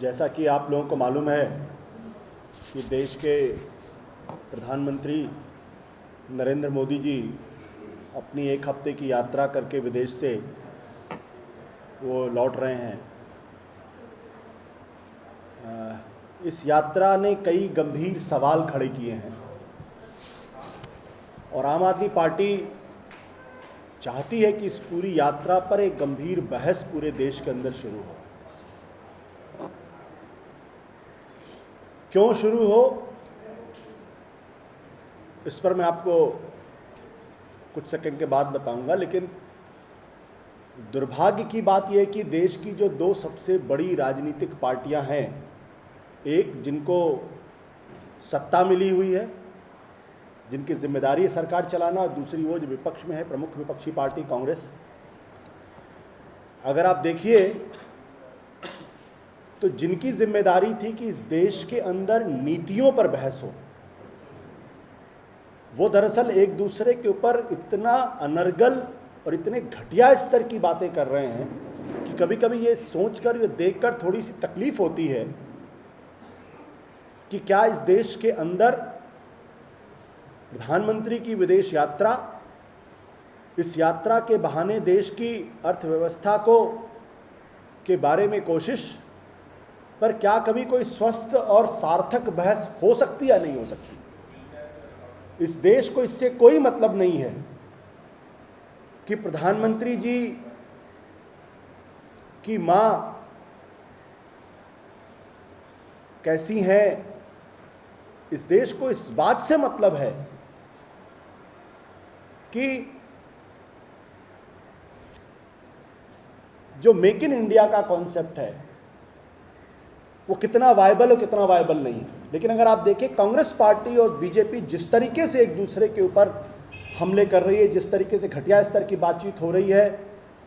जैसा कि आप लोगों को मालूम है कि देश के प्रधानमंत्री नरेंद्र मोदी जी अपनी एक हफ्ते की यात्रा करके विदेश से वो लौट रहे हैं। इस यात्रा ने कई गंभीर सवाल खड़े किए हैं और आम आदमी पार्टी चाहती है कि इस पूरी यात्रा पर एक गंभीर बहस पूरे देश के अंदर शुरू हो। क्यों शुरू हो, इस पर मैं आपको कुछ सेकंड के बाद बताऊंगा, लेकिन दुर्भाग्य की बात यह है कि देश की जो दो सबसे बड़ी राजनीतिक पार्टियां हैं, एक जिनको सत्ता मिली हुई है, जिनकी जिम्मेदारी है सरकार चलाना, और दूसरी वो जो विपक्ष में है, प्रमुख विपक्षी पार्टी कांग्रेस। अगर आप देखिए तो जिनकी जिम्मेदारी थी कि इस देश के अंदर नीतियों पर बहस हो, वो दरअसल एक दूसरे के ऊपर इतना अनर्गल और इतने घटिया स्तर की बातें कर रहे हैं कि कभी कभी ये सोचकर, ये देखकर थोड़ी सी तकलीफ होती है कि क्या इस देश के अंदर प्रधानमंत्री की विदेश यात्रा, इस यात्रा के बहाने देश की अर्थव्यवस्था के बारे में कोशिश पर क्या कभी कोई स्वस्थ और सार्थक बहस हो सकती या नहीं हो सकती। इस देश को इससे कोई मतलब नहीं है कि प्रधानमंत्री जी की मां कैसी हैं। इस देश को इस बात से मतलब है कि जो मेक इन इंडिया का कॉन्सेप्ट है वो कितना वायबल और कितना वायबल नहीं है। लेकिन अगर आप देखें, कांग्रेस पार्टी और बीजेपी जिस तरीके से एक दूसरे के ऊपर हमले कर रही है, जिस तरीके से घटिया स्तर की बातचीत हो रही है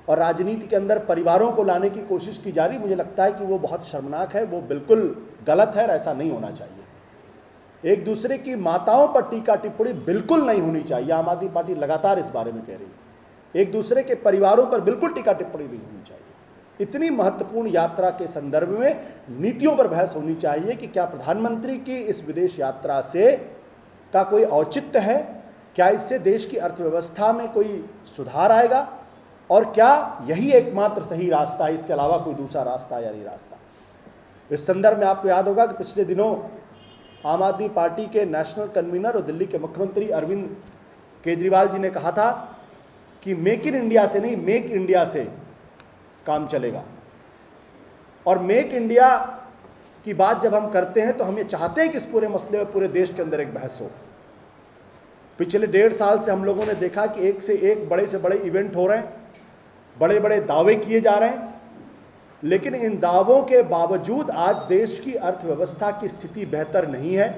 और राजनीति के अंदर परिवारों को लाने की कोशिश की जा रही, मुझे लगता है कि वो बहुत शर्मनाक है, वो बिल्कुल गलत है और ऐसा नहीं होना चाहिए। एक दूसरे की माताओं पर टीका टिप्पणी बिल्कुल नहीं होनी चाहिए। आम आदमी पार्टी लगातार इस बारे में कह रही है। एक दूसरे के परिवारों पर बिल्कुल टीका टिप्पणी नहीं होनी चाहिए। इतनी महत्वपूर्ण यात्रा के संदर्भ में नीतियों पर बहस होनी चाहिए कि क्या प्रधानमंत्री की इस विदेश यात्रा से का कोई औचित्य है, क्या इससे देश की अर्थव्यवस्था में कोई सुधार आएगा और क्या यही एकमात्र सही रास्ता है, इसके अलावा कोई दूसरा रास्ता या नहीं रास्ता। इस संदर्भ में आपको याद होगा कि पिछले दिनों आम आदमी पार्टी के नेशनल कन्वीनर और दिल्ली के मुख्यमंत्री अरविंद केजरीवाल जी ने कहा था कि मेक इन इंडिया से नहीं, मेक इंडिया से काम चलेगा। और मेक इंडिया की बात जब हम करते हैं तो हम ये चाहते हैं कि इस पूरे मसले में पूरे देश के अंदर एक बहस हो। पिछले 1.5 साल से हम लोगों ने देखा कि एक से एक बड़े से बड़े इवेंट हो रहे हैं, बड़े बड़े दावे किए जा रहे हैं, लेकिन इन दावों के बावजूद आज देश की अर्थव्यवस्था की स्थिति बेहतर नहीं है।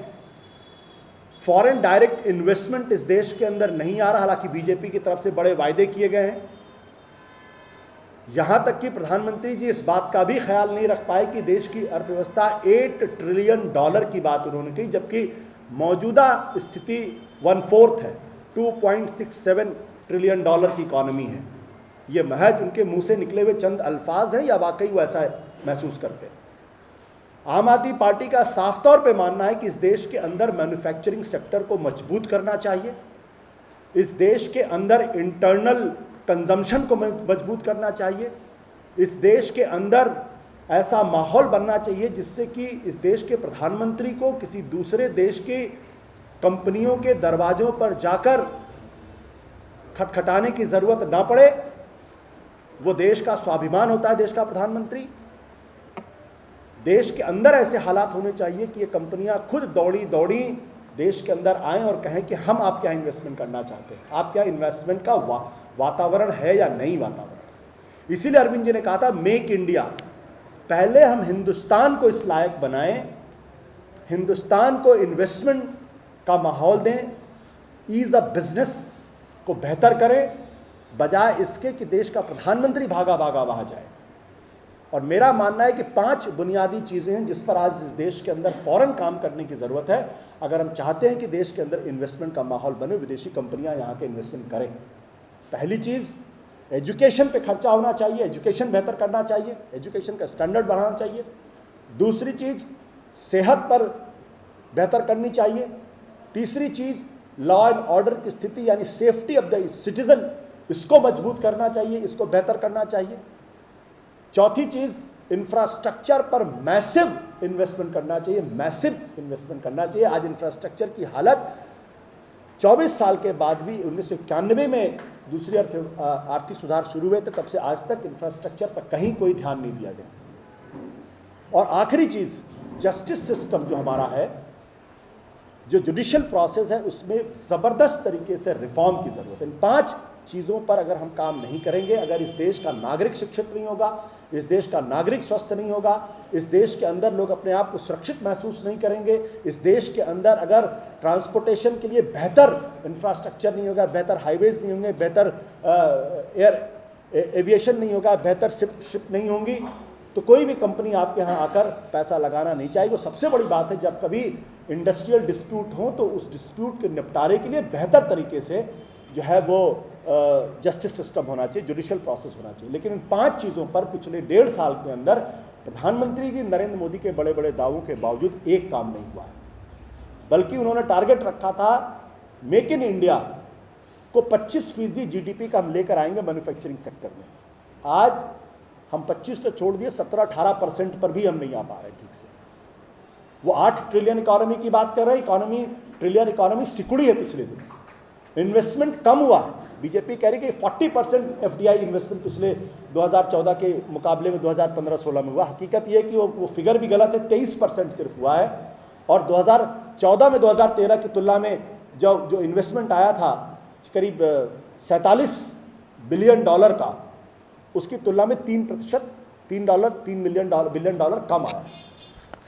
फॉरेन डायरेक्ट इन्वेस्टमेंट इस देश के अंदर नहीं आ रहा, हालांकि बीजेपी की तरफ से बड़े वायदे किए गए हैं। यहां तक कि प्रधानमंत्री जी इस बात का भी ख्याल नहीं रख पाए कि देश की अर्थव्यवस्था $8 ट्रिलियन की बात उन्होंने कही, जबकि मौजूदा स्थिति 1/4 है, $2.67 ट्रिलियन की इकॉनमी है। ये महज उनके मुंह से निकले हुए चंद अल्फाज हैं या वाकई वो ऐसा महसूस करते हैं। आम आदमी पार्टी का साफ तौर पे मानना है कि इस देश के अंदर मैन्युफैक्चरिंग सेक्टर को मजबूत करना चाहिए, इस देश के अंदर इंटरनल कंजम्पशन को मजबूत करना चाहिए, इस देश के अंदर ऐसा माहौल बनना चाहिए जिससे कि इस देश के प्रधानमंत्री को किसी दूसरे देश की कंपनियों के दरवाजों पर जाकर खटखटाने की ज़रूरत ना पड़े। वो देश का स्वाभिमान होता है, देश का प्रधानमंत्री। देश के अंदर ऐसे हालात होने चाहिए कि ये कंपनियां खुद दौड़ी देश के अंदर आएं और कहें कि हम आपके यहाँ इन्वेस्टमेंट करना चाहते हैं, आपके यहाँ इन्वेस्टमेंट का वातावरण है या नहीं वातावरण। इसीलिए अरविंद जी ने कहा था मेक इंडिया, पहले हम हिंदुस्तान को इस लायक बनाएं, हिंदुस्तान को इन्वेस्टमेंट का माहौल दें, ईज ऑफ बिजनेस को बेहतर करें, बजाय इसके कि देश का प्रधानमंत्री भागा भागा वहाँ जाए। और मेरा मानना है कि 5 बुनियादी चीज़ें हैं जिस पर आज इस देश के अंदर फ़ौरन काम करने की ज़रूरत है अगर हम चाहते हैं कि देश के अंदर इन्वेस्टमेंट का माहौल बने, विदेशी कंपनियां यहाँ के इन्वेस्टमेंट करें। पहली चीज़, एजुकेशन पे खर्चा होना चाहिए, एजुकेशन बेहतर करना चाहिए, एजुकेशन का स्टैंडर्ड बढ़ाना चाहिए। दूसरी चीज़ सेहत पर बेहतर करनी चाहिए। तीसरी चीज़ लॉ एंड ऑर्डर की स्थिति यानी सेफ्टी ऑफ द सिटीजन, इसको मजबूत करना चाहिए, इसको बेहतर करना चाहिए। चौथी चीज़ इंफ्रास्ट्रक्चर पर मैसिव इन्वेस्टमेंट करना चाहिए, मैसिव इन्वेस्टमेंट करना चाहिए। आज इंफ्रास्ट्रक्चर की हालत 24 साल के बाद भी 1991 में दूसरी आर्थिक सुधार शुरू हुए थे, तब से आज तक इंफ्रास्ट्रक्चर पर कहीं कोई ध्यान नहीं दिया गया। और आखिरी चीज़ जस्टिस सिस्टम जो हमारा है, जो जुडिशियल प्रोसेस है, उसमें ज़बरदस्त तरीके से रिफॉर्म की ज़रूरत है। इन 5 चीज़ों पर अगर हम काम नहीं करेंगे, अगर इस देश का नागरिक शिक्षित नहीं होगा, इस देश का नागरिक स्वस्थ नहीं होगा, इस देश के अंदर लोग अपने आप को सुरक्षित महसूस नहीं करेंगे, इस देश के अंदर अगर ट्रांसपोर्टेशन के लिए बेहतर इंफ्रास्ट्रक्चर नहीं होगा, बेहतर हाईवेज़ नहीं होंगे, बेहतर एविएशन नहीं होगा, बेहतर शिप नहीं होंगी, तो कोई भी कंपनी आपके यहाँ आकर पैसा लगाना नहीं चाहेगी। सबसे बड़ी बात है, जब कभी इंडस्ट्रियल डिस्प्यूट हो तो उस डिस्प्यूट के निपटारे के लिए बेहतर तरीके से जो है वो जस्टिस सिस्टम होना चाहिए, जुडिशियल प्रोसेस होना चाहिए। लेकिन इन 5 चीज़ों पर पिछले 1.5 साल के अंदर प्रधानमंत्री जी नरेंद्र मोदी के बड़े बड़े दावों के बावजूद एक काम नहीं हुआ है। बल्कि उन्होंने टारगेट रखा था मेक इन इंडिया को 25% जीडीपी का हम लेकर आएंगे मैन्युफैक्चरिंग सेक्टर में। आज हम 25 तो छोड़ दिए, 17-18% पर भी हम नहीं आ पा रहे ठीक से। वो 8 ट्रिलियन इकोनॉमी की बात कर रहे हैं, ट्रिलियन इकोनॉमी सिकुड़ी है पिछले दिन, इन्वेस्टमेंट कम हुआ है। बीजेपी कह रही है कि 40% एफडीआई इन्वेस्टमेंट पिछले 2014 के मुकाबले में 2015-16 में हुआ। हकीकत ये है कि वो फिगर भी गलत है, 23% सिर्फ हुआ है। और 2014 में 2013 की तुलना में जो इन्वेस्टमेंट आया था करीब $47 बिलियन का, उसकी तुलना में 3% $3 बिलियन कम आया।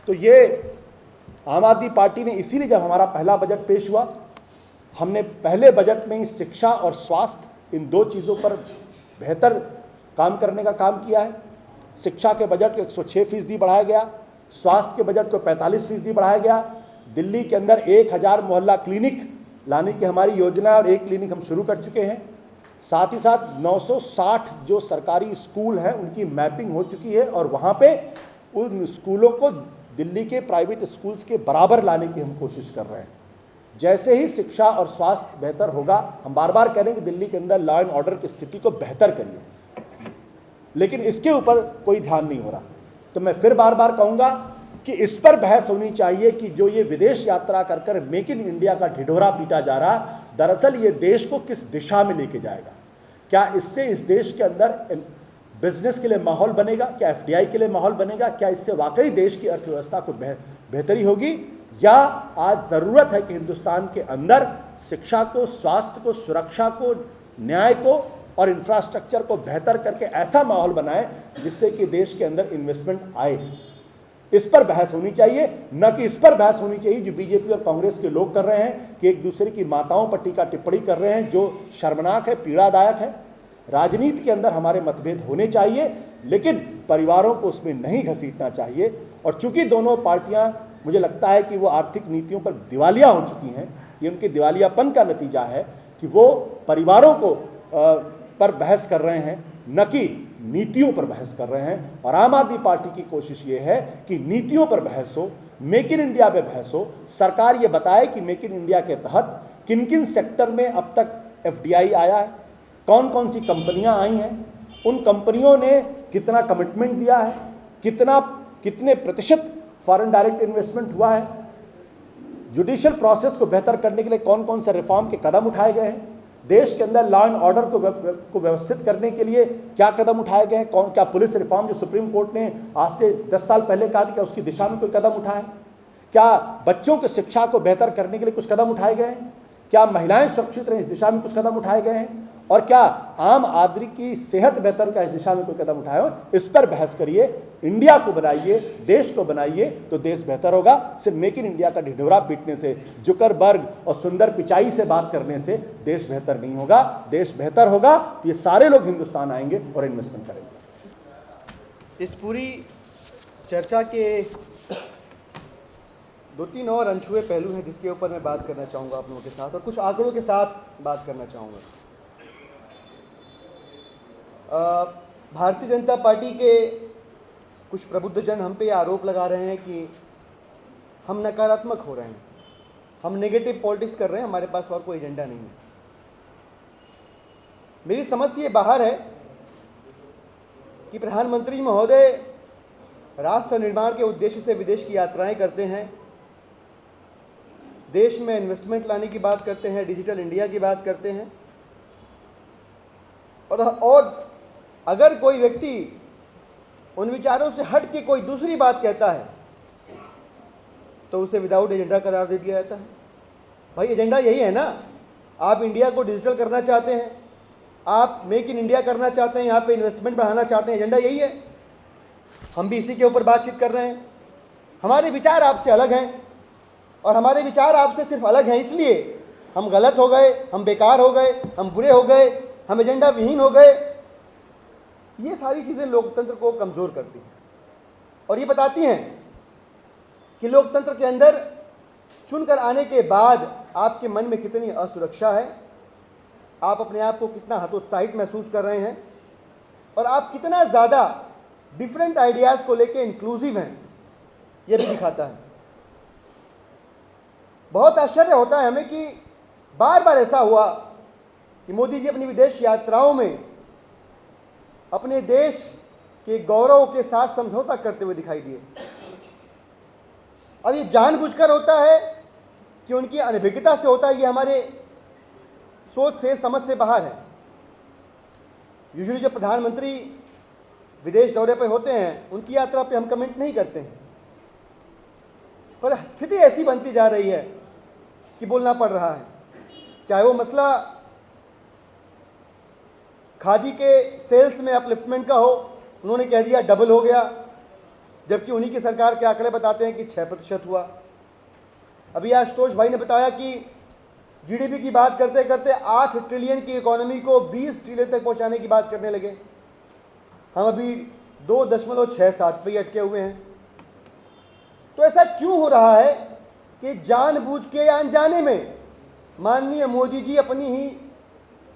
तो ये आम आदमी पार्टी ने इसीलिए जब हमारा पहला बजट पेश हुआ, हमने पहले बजट में ही शिक्षा और स्वास्थ्य इन 2 चीज़ों पर बेहतर काम करने का काम किया है। शिक्षा के बजट को 106% बढ़ाया गया, स्वास्थ्य के बजट को 45% बढ़ाया गया। दिल्ली के अंदर 1000 मोहल्ला क्लिनिक लाने की हमारी योजना है और 1 क्लिनिक हम शुरू कर चुके हैं। साथ ही साथ 960 जो सरकारी स्कूल हैं उनकी मैपिंग हो चुकी है और वहाँ पे उन स्कूलों को दिल्ली के प्राइवेट स्कूल्स के बराबर लाने की हम कोशिश कर रहे हैं। जैसे ही शिक्षा और स्वास्थ्य बेहतर होगा, हम बार बार कह रहे हैं कि दिल्ली के अंदर लॉ एंड ऑर्डर की स्थिति को बेहतर करिए, लेकिन इसके ऊपर कोई ध्यान नहीं हो रहा। तो मैं फिर बार बार कहूँगा कि इस पर बहस होनी चाहिए कि जो ये विदेश यात्रा कर कर मेक इन इंडिया का ढिढोरा पीटा जा रहा, दरअसल ये देश को किस दिशा में लेके जाएगा। क्या इससे इस देश के अंदर बिजनेस के लिए माहौल बनेगा, क्या एफडीआई के लिए माहौल बनेगा, क्या इससे वाकई देश की अर्थव्यवस्था को बेहतरी होगी, या आज ज़रूरत है कि हिंदुस्तान के अंदर शिक्षा को, स्वास्थ्य को, सुरक्षा को, न्याय को और इंफ्रास्ट्रक्चर को बेहतर करके ऐसा माहौल बनाए जिससे कि देश के अंदर इन्वेस्टमेंट आए। इस पर बहस होनी चाहिए, न कि इस पर बहस होनी चाहिए जो बीजेपी और कांग्रेस के लोग कर रहे हैं कि एक दूसरे की माताओं पर टीका टिप्पणी कर रहे हैं, जो शर्मनाक है, पीड़ादायक है। राजनीति के अंदर हमारे मतभेद होने चाहिए, लेकिन परिवारों को उसमें नहीं घसीटना चाहिए। और चूंकि दोनों पार्टियां, मुझे लगता है कि वो आर्थिक नीतियों पर दिवालिया हो चुकी हैं, ये उनके दिवालियापन का नतीजा है कि वो परिवारों को पर बहस कर रहे हैं, न कि नीतियों पर बहस कर रहे हैं। और आम आदमी पार्टी की कोशिश ये है कि नीतियों पर बहस हो, मेक इन इंडिया पे बहस हो। सरकार ये बताए कि मेक इन इंडिया के तहत किन किन सेक्टर में अब तक एफडीआई आया है, कौन कौन सी कंपनियां आई हैं, उन कंपनियों ने कितना कमिटमेंट दिया है, कितने प्रतिशत फॉरेन डायरेक्ट इन्वेस्टमेंट हुआ है, जुडिशियल प्रोसेस को बेहतर करने के लिए कौन कौन से रिफॉर्म के कदम उठाए गए हैं, देश के अंदर लॉ एंड ऑर्डर को व्यवस्थित करने के लिए क्या कदम उठाए गए हैं, क्या पुलिस रिफॉर्म जो सुप्रीम कोर्ट ने आज से 10 साल पहले कहा था, क्या उसकी दिशा में कोई कदम उठाए, क्या बच्चों की शिक्षा को बेहतर करने के लिए कुछ कदम उठाए गए हैं, क्या महिलाएं सुरक्षित रहें इस दिशा में कुछ कदम उठाए गए हैं, और क्या आम आदमी की सेहत बेहतर का इस दिशा में कोई कदम उठाए हो। इस पर बहस करिए, इंडिया को बनाइए, देश को बनाइए, तो देश बेहतर होगा। सिर्फ मेक इन इंडिया का ढिढोरा पीटने से, जुकरबर्ग और सुंदर पिचाई से बात करने से देश बेहतर नहीं होगा। देश बेहतर होगा तो ये सारे लोग हिंदुस्तान आएंगे और इन्वेस्टमेंट करेंगे। इस पूरी चर्चा के 2-3 और अनछुए पहलू हैं जिसके ऊपर मैं बात करना चाहूँगा आप लोगों के साथ, और कुछ आंकड़ों के साथ बात करना चाहूँगा। भारतीय जनता पार्टी के कुछ प्रबुद्धजन हम पे ये आरोप लगा रहे हैं कि हम नकारात्मक हो रहे हैं, हम नेगेटिव पॉलिटिक्स कर रहे हैं, हमारे पास और कोई एजेंडा नहीं है। मेरी समझ से ये बाहर है कि प्रधानमंत्री महोदय राष्ट्र निर्माण के उद्देश्य से विदेश की यात्राएं करते हैं, देश में इन्वेस्टमेंट लाने की बात करते हैं, डिजिटल इंडिया की बात करते हैं, और अगर कोई व्यक्ति उन विचारों से हट के कोई दूसरी बात कहता है तो उसे विदाउट एजेंडा करार दे दिया जाता है। भाई एजेंडा यही है ना, आप इंडिया को डिजिटल करना चाहते हैं, आप मेक इन इंडिया करना चाहते हैं, यहाँ पे इन्वेस्टमेंट बढ़ाना चाहते हैं, एजेंडा यही है। हम भी इसी के ऊपर बातचीत कर रहे हैं। हमारे विचार आपसे अलग हैं और हमारे विचार आपसे सिर्फ अलग हैं इसलिए हम गलत हो गए, हम बेकार हो गए, हम बुरे हो गए, हम एजेंडा विहीन हो गए। ये सारी चीज़ें लोकतंत्र को कमज़ोर करती हैं और ये बताती हैं कि लोकतंत्र के अंदर चुनकर आने के बाद आपके मन में कितनी असुरक्षा है, आप अपने आप को कितना हतोत्साहित महसूस कर रहे हैं और आप कितना ज़्यादा डिफरेंट आइडियाज़ को लेके इंक्लूसिव हैं, ये भी दिखाता है। बहुत आश्चर्य होता है हमें कि बार बार ऐसा हुआ कि मोदी जी अपनी विदेश यात्राओं में अपने देश के गौरव के साथ समझौता करते हुए दिखाई दिए। अब ये जानबूझकर होता है कि उनकी अनभिज्ञता से होता है, ये हमारे सोच से समझ से बाहर है। यूजुअली जब प्रधानमंत्री विदेश दौरे पर होते हैं उनकी यात्रा पे हम कमेंट नहीं करते हैं, पर स्थिति ऐसी बनती जा रही है कि बोलना पड़ रहा है। चाहे वो मसला खादी के सेल्स में अपलिफ्टमेंट का हो, उन्होंने कह दिया डबल हो गया, जबकि उन्हीं की सरकार के आंकड़े बताते हैं कि 6% हुआ। अभी आशुतोष भाई ने बताया कि जीडीपी की बात करते करते 8 ट्रिलियन की इकोनॉमी को 20 ट्रिलियन तक पहुंचाने की बात करने लगे। हम अभी 2.67 पे ही अटके हुए हैं। तो ऐसा क्यों हो रहा है कि जानबूझ के या अनजाने में माननीय मोदी जी अपनी ही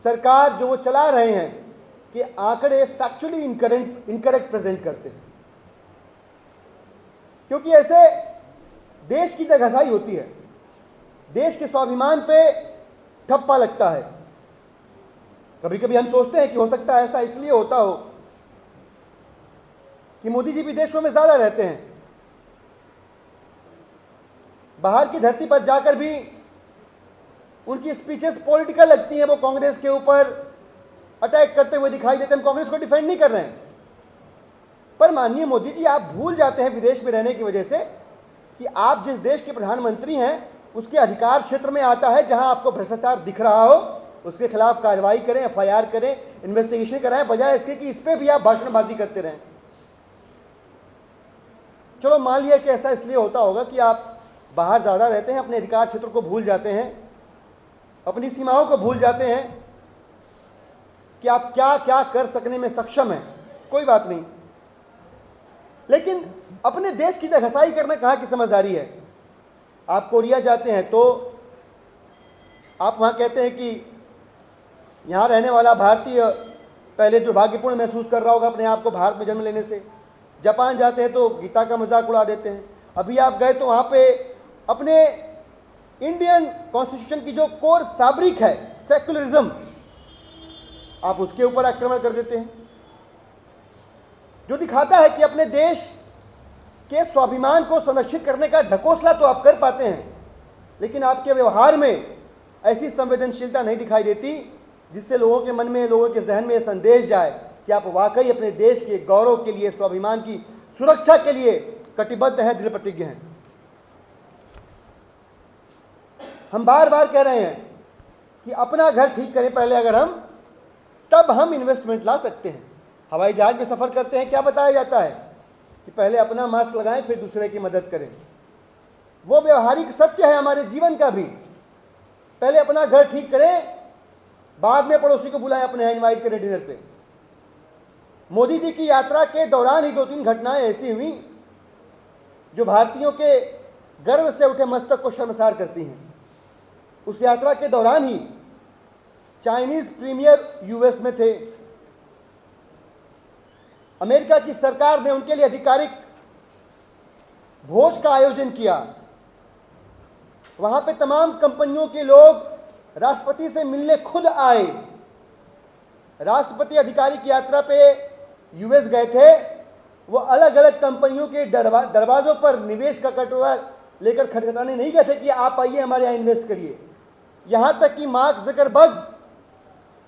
सरकार जो वो चला रहे हैं कि आंकड़े फैक्चुअली इनकरेक्ट प्रेजेंट करते हैं, क्योंकि ऐसे देश की जगहसाई होती है, देश के स्वाभिमान पे ठप्पा लगता है। कभी कभी हम सोचते हैं कि हो सकता है ऐसा इसलिए होता हो कि मोदी जी विदेशों में ज़्यादा रहते हैं, बाहर की धरती पर जाकर भी उनकी स्पीचेस पॉलिटिकल लगती हैं, वो कांग्रेस के ऊपर अटैक करते हुए दिखाई देते हैं। हम कांग्रेस को डिफेंड नहीं कर रहे हैं, पर माननीय मोदी जी आप भूल जाते हैं विदेश में रहने की वजह से कि आप जिस देश के प्रधानमंत्री हैं उसके अधिकार क्षेत्र में आता है जहां आपको भ्रष्टाचार दिख रहा हो उसके खिलाफ कार्रवाई करें, एफआईआर करें, इन्वेस्टिगेशन कराएं, बजाय इसके कि इस पर भी आप भाषणबाजी करते रहें। चलो मान लिया कि ऐसा इसलिए होता होगा कि आप बाहर ज़्यादा रहते हैं, अपने अधिकार क्षेत्र को भूल जाते हैं, अपनी सीमाओं को भूल जाते हैं कि आप क्या क्या कर सकने में सक्षम हैं। कोई बात नहीं, लेकिन अपने देश की जगहसाई करना कहाँ की समझदारी है। आप कोरिया जाते हैं तो आप वहाँ कहते हैं कि यहाँ रहने वाला भारतीय पहले दुर्भाग्यपूर्ण महसूस कर रहा होगा अपने आप को भारत में जन्म लेने से। जापान जाते हैं तो गीता का मजाक उड़ा देते हैं। अभी आप गए तो वहाँ पे अपने इंडियन कॉन्स्टिट्यूशन की जो कोर फैब्रिक है सेक्युलरिज्म, आप उसके ऊपर आक्रमण कर देते हैं, जो दिखाता है कि अपने देश के स्वाभिमान को संरक्षित करने का ढकोसला तो आप कर पाते हैं, लेकिन आपके व्यवहार में ऐसी संवेदनशीलता नहीं दिखाई देती जिससे लोगों के मन में, लोगों के जहन में यह संदेश जाए कि आप वाकई अपने देश के गौरव के लिए, स्वाभिमान की सुरक्षा के लिए कटिबद्ध हैं, दृढ़ प्रतिज्ञ हैं। हम बार बार कह रहे हैं कि अपना घर ठीक करें पहले अगर हम, तब हम इन्वेस्टमेंट ला सकते हैं। हवाई जहाज में सफ़र करते हैं क्या बताया जाता है कि पहले अपना मास्क लगाएं फिर दूसरे की मदद करें। वो व्यवहारिक सत्य है हमारे जीवन का भी। पहले अपना घर ठीक करें, बाद में पड़ोसी को बुलाएं, अपने यहाँ इनवाइट करें डिनर पे। मोदी जी की यात्रा के दौरान ही 2-3 घटनाएं ऐसी हुई जो भारतीयों के गर्व से उठे मस्तक को शर्मसार करती हैं। उस यात्रा के दौरान ही चाइनीज प्रीमियर यूएस में थे, अमेरिका की सरकार ने उनके लिए आधिकारिक भोज का आयोजन किया। वहां पे तमाम कंपनियों के लोग राष्ट्रपति से मिलने खुद आए। राष्ट्रपति आधिकारिक यात्रा पे यूएस गए थे। वो अलग अलग कंपनियों के दरवाजों पर निवेश का कटोरा लेकर खटखटाने नहीं गए थे कि आप आइए हमारे यहाँ इन्वेस्ट करिए। यहां तक कि मार्क ज़करबर्ग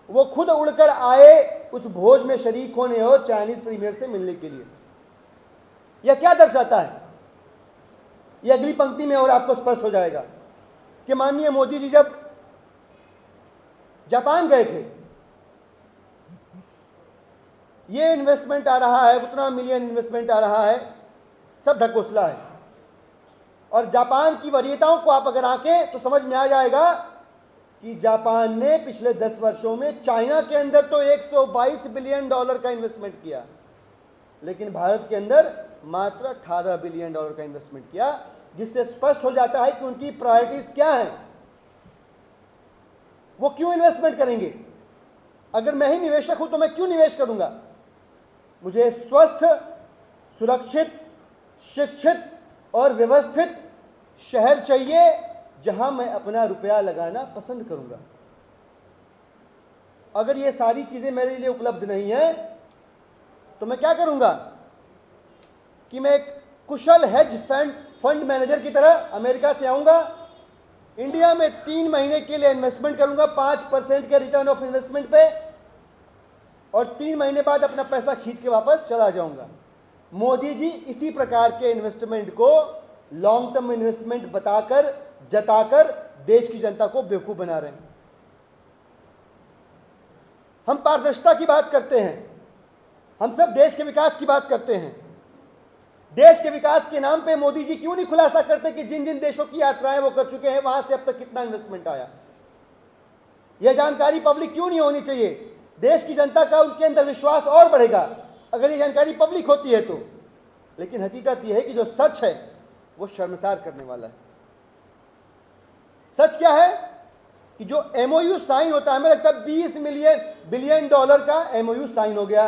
वो खुद उड़कर आए उस भोज में शरीक होने और चाइनीज प्रीमियर से मिलने के लिए। यह क्या दर्शाता है? यह अगली पंक्ति में और आपको स्पष्ट हो जाएगा कि माननीय मोदी जी जब जापान गए थे, ये इन्वेस्टमेंट आ रहा है, उतना मिलियन इन्वेस्टमेंट आ रहा है, सब ढकोसला है। और जापान की वरीयताओं को आप अगर आंकें तो समझ में आ जाएगा कि जापान ने पिछले 10 वर्षों में चाइना के अंदर तो 122 बिलियन डॉलर का इन्वेस्टमेंट किया, लेकिन भारत के अंदर मात्र 18 बिलियन डॉलर का इन्वेस्टमेंट किया, जिससे स्पष्ट हो जाता है कि उनकी प्रायोरिटीज क्या हैं। वो क्यों इन्वेस्टमेंट करेंगे? अगर मैं ही निवेशक हूं तो मैं क्यों निवेश करूंगा? मुझे स्वस्थ, सुरक्षित, शिक्षित और व्यवस्थित शहर चाहिए जहां मैं अपना रुपया लगाना पसंद करूंगा। अगर ये सारी चीजें मेरे लिए उपलब्ध नहीं है तो मैं क्या करूंगा कि मैं एक कुशल हेज फंड मैनेजर की तरह अमेरिका से आऊंगा, इंडिया में 3 महीने के लिए इन्वेस्टमेंट करूंगा 5% के रिटर्न ऑफ इन्वेस्टमेंट पे, और 3 महीने बाद अपना पैसा खींच के वापस चला जाऊंगा। मोदी जी इसी प्रकार के इन्वेस्टमेंट को लॉन्ग टर्म इन्वेस्टमेंट बताकर, जताकर देश की जनता को बेवकूफ बना रहे हैं। हम पारदर्शिता की बात करते हैं, हम सब देश के विकास की बात करते हैं। देश के विकास के नाम पे मोदी जी क्यों नहीं खुलासा करते कि जिन जिन देशों की यात्राएं वो कर चुके हैं वहां से अब तक कितना इन्वेस्टमेंट आया? यह जानकारी पब्लिक क्यों नहीं होनी चाहिए? देश की जनता का उनके अंदर विश्वास और बढ़ेगा अगर ये जानकारी पब्लिक होती है तो। लेकिन हकीकत यह है कि जो सच है वो शर्मसार करने वाला है। सच क्या है कि जो एमओयू साइन होता है, हमें लगता है 20 बिलियन डॉलर का एमओयू साइन हो गया।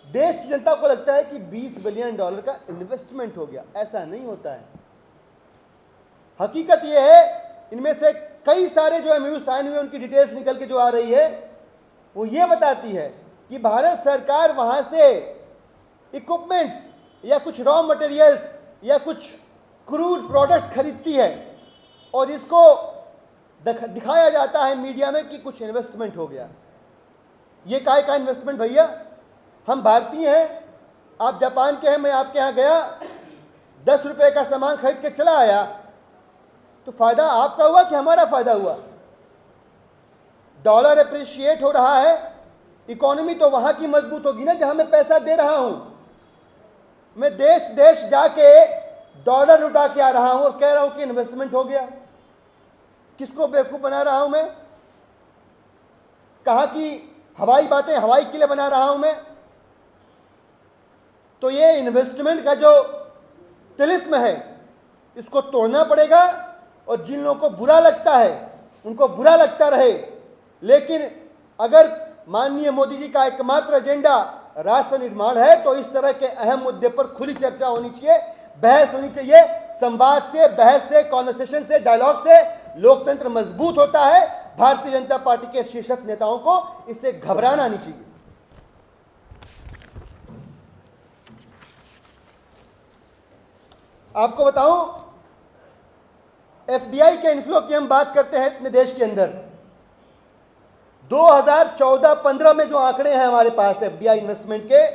देश की जनता को लगता है कि 20 बिलियन डॉलर का इन्वेस्टमेंट हो गया। ऐसा नहीं होता है। हकीकत यह है, इनमें से कई सारे जो एमओयू साइन हुए उनकी डिटेल्स निकल के जो आ रही है वो ये बताती है कि भारत सरकार वहां से इक्विपमेंट्स या कुछ रॉ मटेरियल्स या कुछ क्रूड प्रोडक्ट्स खरीदती है और इसको दिखाया जाता है मीडिया में कि कुछ इन्वेस्टमेंट हो गया। ये काय का इन्वेस्टमेंट भैया? हम भारतीय हैं, आप जापान के हैं, मैं आपके यहाँ गया, 10 रुपए का सामान खरीद के चला आया, तो फायदा आपका हुआ कि हमारा फायदा हुआ? डॉलर अप्रिशिएट हो रहा है, इकोनॉमी तो वहां की मजबूत होगी ना जहां मैं पैसा दे रहा हूं। मैं देश देश जाके डॉलर लुटा के आ रहा हूं और कह रहा हूं कि इन्वेस्टमेंट हो गया। किसको बेवकूफ बना रहा हूं मैं? कहा कि हवाई बातें हवाई के लिए बना रहा हूं मैं? तो ये इन्वेस्टमेंट का जो तिलिस्म है इसको तोड़ना पड़ेगा। और जिन लोगों को बुरा लगता है उनको बुरा लगता रहे, लेकिन अगर माननीय मोदी जी का एकमात्र एजेंडा राष्ट्र निर्माण है तो इस तरह के अहम मुद्दे पर खुली चर्चा होनी चाहिए, बहस होनी चाहिए। संवाद से, बहस से, कॉन्वर्सेशन से, डायलॉग से लोकतंत्र मजबूत होता है। भारतीय जनता पार्टी के शीर्ष नेताओं को इससे घबराना नहीं चाहिए। आपको बताऊं, एफडीआई के इनफ्लो की हम बात करते हैं अपने देश के अंदर। 2014-15 में जो आंकड़े हैं हमारे पास एफडीआई इन्वेस्टमेंट के,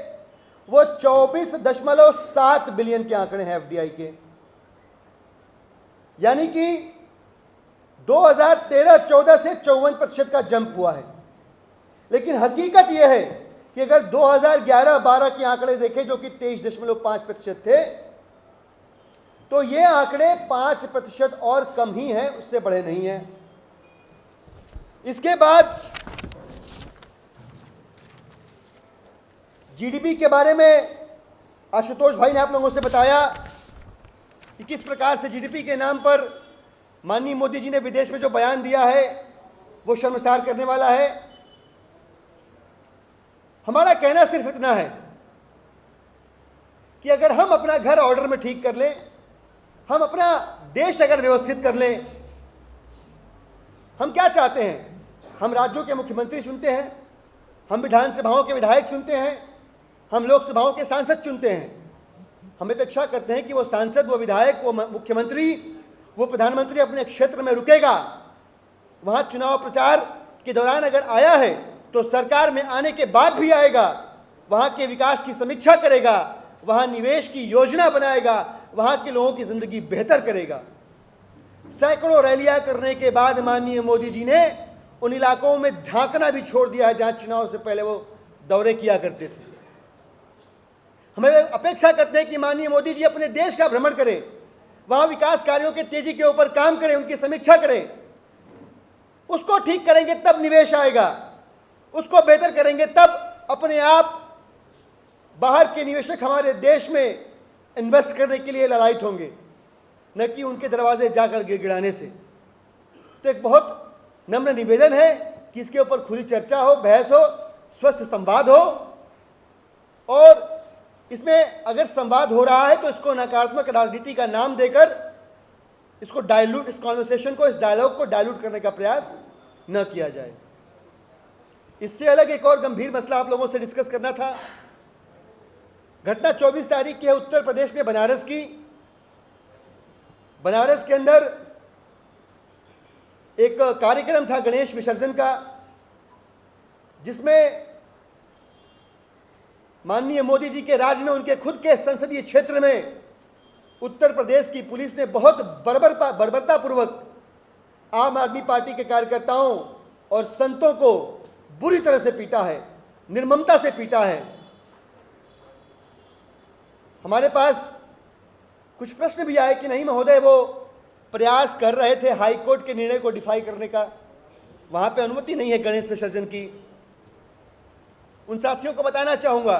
वो 24.7 बिलियन के आंकड़े हैं एफडीआई के। यानी कि 2013-14 से 54% का जंप हुआ है। लेकिन हकीकत यह है कि अगर 2011-12 के आंकड़े देखें जो कि 23.5% थे, तो ये आंकड़े 5% और कम ही हैं, उससे बढ़े नहीं हैं। इसके बाद जीडीपी के बारे में आशुतोष भाई ने आप लोगों से बताया कि किस प्रकार से जीडीपी के नाम पर माननीय मोदी जी ने विदेश में जो बयान दिया है वो शर्मसार करने वाला है। हमारा कहना सिर्फ इतना है कि अगर हम अपना घर ऑर्डर में ठीक कर लें, हम अपना देश अगर व्यवस्थित कर लें, हम क्या चाहते हैं? हम राज्यों के मुख्यमंत्री चुनते हैं, हम विधानसभाओं के विधायक चुनते हैं, हम लोकसभाओं के सांसद चुनते हैं। हम अपेक्षा करते हैं कि वो सांसद, वो विधायक, वो मुख्यमंत्री, वो प्रधानमंत्री अपने क्षेत्र में रुकेगा, वहाँ चुनाव प्रचार के दौरान अगर आया है तो सरकार में आने के बाद भी आएगा, वहाँ के विकास की समीक्षा करेगा, वहाँ निवेश की योजना बनाएगा, वहाँ के लोगों की ज़िंदगी बेहतर करेगा। सैकड़ों रैलियां करने के बाद माननीय मोदी जी ने उन इलाकों में झांकना भी छोड़ दिया है जहाँ चुनाव से पहले वो दौरे किया करते थे। हमें अपेक्षा करते हैं कि माननीय मोदी जी अपने देश का भ्रमण करें, वहाँ विकास कार्यों के तेजी के ऊपर काम करें, उनकी समीक्षा करें। उसको ठीक करेंगे तब निवेश आएगा, उसको बेहतर करेंगे तब अपने आप बाहर के निवेशक हमारे देश में इन्वेस्ट करने के लिए ललायित होंगे, न कि उनके दरवाजे जाकर गिड़गिड़ाने से। तो एक बहुत नम्र निवेदन है कि इसके ऊपर खुली चर्चा हो, बहस हो, स्वस्थ संवाद हो, और इसमें अगर संवाद हो रहा है तो इसको नकारात्मक राजनीति का नाम देकर इसको डाइल्यूट, इस कॉन्वर्सेशन को, इस डायलॉग को डाइल्यूट करने का प्रयास न किया जाए। इससे अलग एक और गंभीर मसला आप लोगों से डिस्कस करना था। घटना 24 तारीख की है उत्तर प्रदेश में बनारस की। बनारस के अंदर एक कार्यक्रम था गणेश विसर्जन का, जिसमें माननीय मोदी जी के राज में, उनके खुद के संसदीय क्षेत्र में उत्तर प्रदेश की पुलिस ने बहुत बर्बरतापूर्वक आम आदमी पार्टी के कार्यकर्ताओं और संतों को बुरी तरह से पीटा है, निर्ममता से पीटा है। हमारे पास कुछ प्रश्न भी आए कि नहीं महोदय, वो प्रयास कर रहे थे हाई कोर्ट के निर्णय को डिफाई करने का, वहाँ पे अनुमति नहीं है गणेश विसर्जन की। उन साथियों को बताना चाहूँगा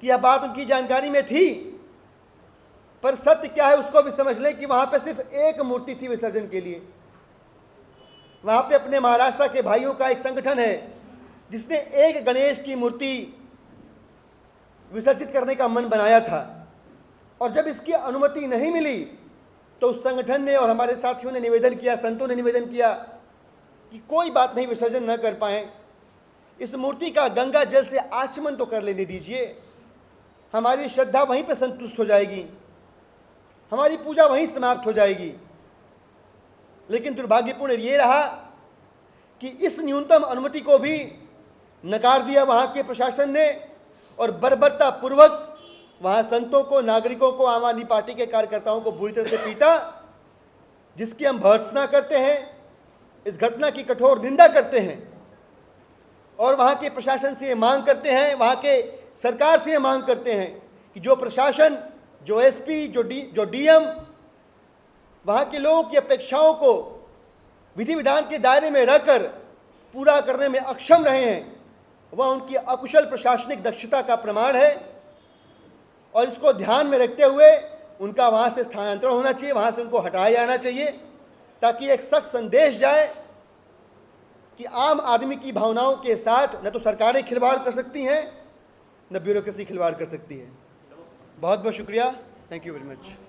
कि यह बात उनकी जानकारी में थी, पर सत्य क्या है उसको भी समझ लें कि वहाँ पे सिर्फ एक मूर्ति थी विसर्जन के लिए। वहाँ पे अपने महाराष्ट्र के भाइयों का एक संगठन है जिसने एक गणेश की मूर्ति विसर्जित करने का मन बनाया था, और जब इसकी अनुमति नहीं मिली तो उस संगठन ने और हमारे साथियों ने निवेदन किया, संतों ने निवेदन किया कि कोई बात नहीं, विसर्जन न कर पाएँ, इस मूर्ति का गंगा जल से आचमन तो कर लेने दीजिए, हमारी श्रद्धा वहीं पर संतुष्ट हो जाएगी, हमारी पूजा वहीं समाप्त हो जाएगी। लेकिन दुर्भाग्यपूर्ण ये रहा कि इस न्यूनतम अनुमति को भी नकार दिया वहाँ के प्रशासन ने, और बर्बरतापूर्वक वहाँ संतों को, नागरिकों को, आम आदमी पार्टी के कार्यकर्ताओं को बुरी तरह से पीटा, जिसकी हम भर्त्सना करते हैं, इस घटना की कठोर निंदा करते हैं, और वहाँ के प्रशासन से ये मांग करते हैं, वहाँ के सरकार से ये मांग करते हैं कि जो प्रशासन, जो एसपी, जो डीएम वहाँ के लोगों की अपेक्षाओं को विधि विधान के दायरे में रहकर पूरा करने में अक्षम रहे हैं, वह उनकी अकुशल प्रशासनिक दक्षता का प्रमाण है, और इसको ध्यान में रखते हुए उनका वहाँ से स्थानांतरण होना चाहिए, वहाँ से उनको हटाया जाना चाहिए, ताकि एक सख्त संदेश जाए कि आम आदमी की भावनाओं के साथ न तो सरकारें खिलवाड़ कर सकती हैं, न ब्यूरोक्रेसी खिलवाड़ कर सकती है। बहुत बहुत शुक्रिया, थैंक यू वेरी मच।